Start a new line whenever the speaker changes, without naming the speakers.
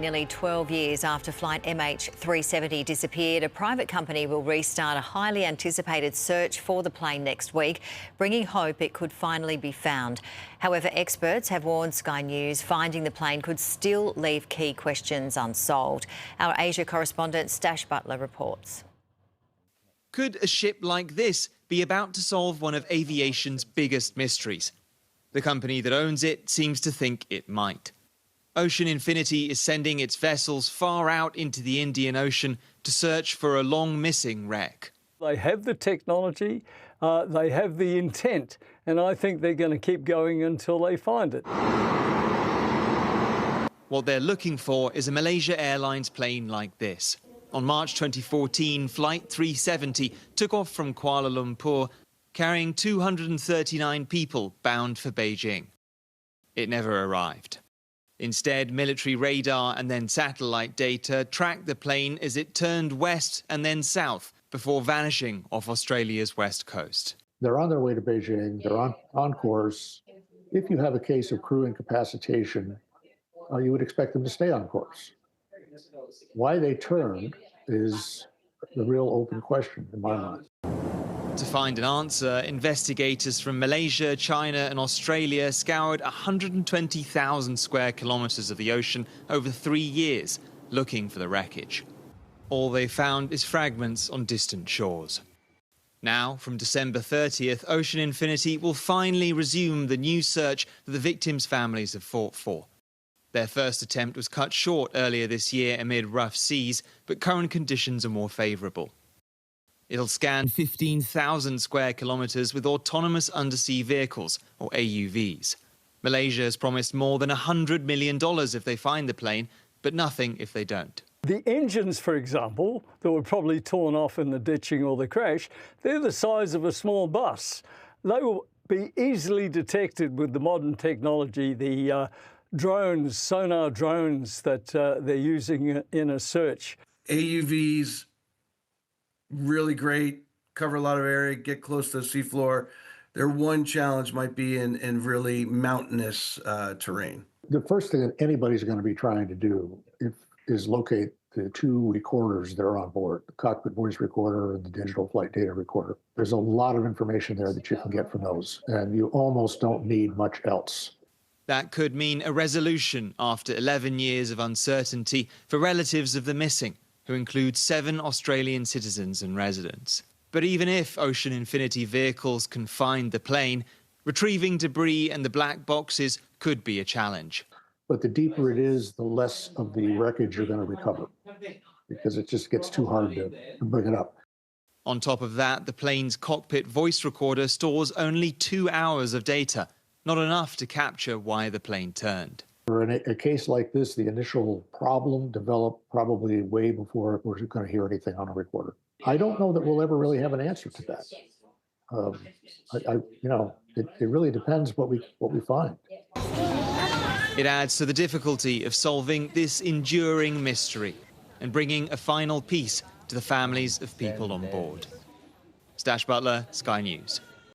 Nearly 12 years after Flight MH370 disappeared, a private company will restart a highly anticipated search for the plane next week, bringing hope it could finally be found. However, experts have warned Sky News finding the plane could still leave key questions unsolved. Our Asia correspondent Stash Butler reports.
Could a ship like this be about to solve one of aviation's biggest mysteries? The company that owns it seems to think it might. Ocean Infinity is sending its vessels far out into the Indian Ocean to search for a long-missing wreck.
They have the technology, they have the intent, and I think they're going to keep going until they find it.
What they're looking for is a Malaysia Airlines plane like this. On March 2014, Flight 370 took off from Kuala Lumpur, carrying 239 people bound for Beijing. It never arrived. Instead, military radar and then satellite data tracked the plane as it turned west and then south before vanishing off Australia's west coast.
They're on their way to Beijing. They're on course. If you have a case of crew incapacitation, you would expect them to stay on course. Why they turned is the real open question in my mind.
To find an answer, investigators from Malaysia, China and Australia scoured 120,000 square kilometres of the ocean over 3 years, looking for the wreckage. All they found is fragments on distant shores. Now, from December 30th, Ocean Infinity will finally resume the new search that the victims' families have fought for. Their first attempt was cut short earlier this year amid rough seas, but current conditions are more favourable. It'll scan 15,000 square kilometres with autonomous undersea vehicles, or AUVs. Malaysia has promised more than $100 million if they find the plane, but nothing if they don't.
The engines, for example, that were probably torn off in the ditching or the crash, they're the size of a small bus. They will be easily detected with the modern technology, the drones, sonar drones that they're using in a search.
AUVs, really great, cover a lot of area, get close to the seafloor. Their one challenge might be in really mountainous terrain.
The first thing that anybody's going to be trying to do is locate the two recorders that are on board, the cockpit voice recorder and the digital flight data recorder. There's a lot of information there that you can get from those, and you almost don't need much else.
That could mean a resolution after 11 years of uncertainty for relatives of the missing, who include 7 Australian citizens and residents. But even if Ocean Infinity vehicles can find the plane, retrieving debris and the black boxes could be a challenge.
But the deeper it is, the less of the wreckage you're going to recover, because it just gets too hard to bring it up.
On top of that, the plane's cockpit voice recorder stores only 2 hours of data, not enough to capture why the plane turned.
For a case like this, the initial problem developed probably way before we're going to hear anything on a recorder. I don't know that we'll ever really have an answer to that. It really depends what we find.
It adds to the difficulty of solving this enduring mystery and bringing a final piece to the families of people on board. Stash Butler, Sky News.